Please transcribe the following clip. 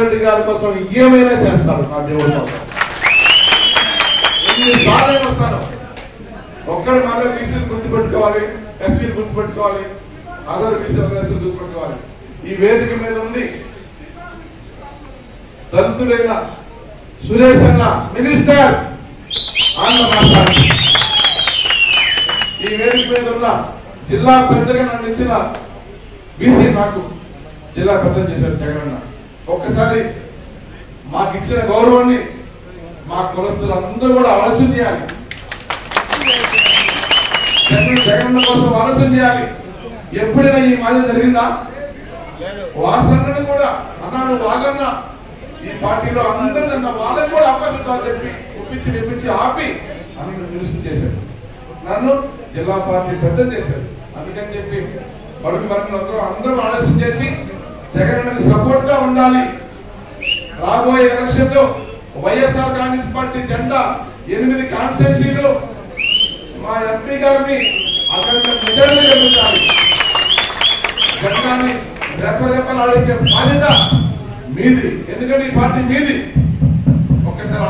రెడ్డి గారి కోసం ఏమైనా చేస్తాడు. నా దేవుడు ఎన్నిసార్లు వస్తాను. ఒక్కడు మళ్ళీ బీసీలు గుర్తుపెట్టుకోవాలి, ఎస్సీలు గుర్తుపెట్టుకోవాలి, అదర్ బీసీలు గుర్తుపెట్టుకోవాలి. ఈ వేదిక మీద ఉంది దళితుడైన సురేష్ అన్న మినిస్టర్ ఆంధ్ర రాష్ట్రానికి. ఈ వేదిక మీద ఉన్న జిల్లా పెద్దగా నన్ను ఇచ్చిన బీసీ నాకు జిల్లా పెద్ద చేశారు జగనన్న. ఒక్కసారి మాకు ఇచ్చిన గౌరవాన్ని మా కులస్తులు అందరూ కూడా ఆలోచన చేయాలి. జగనన్న కోసం ఆలోచన చేయాలి. ఎప్పుడైనా ఈ మాదిరి జరిగిందా? వాసన్నని కూడా అన్నా నువ్వు వాగన్నా ఈ పార్టీలో అందరూ అన్న వాళ్ళని కూడా అవకాశం చెప్పి ఒప్పించి ఆపి అని నిరసన చేశారు. నన్ను జిల్లా పార్టీ పెద్ద చేశారు. అందుకని చెప్పి బడుగు వర్గంలో అందరూ ఆలోచన చేసి జగనన్నకి సపోర్ట్ గా ఉండాలి. రాబోయే ఎలక్షన్ లో వైఎస్ఆర్ కాంగ్రెస్ పార్టీ జెండా 8 కాన్స్టిట్యున్సీలు మా ఎంపీ గారిని అక్కడ మెజారిటీ జరుగుతారు. జెండాని రెప్పరెప్పలు ఆలోచించే బాధ్యత మీది. ఎందుకంటే ఈ పార్టీ మీది. ఒక్కసారి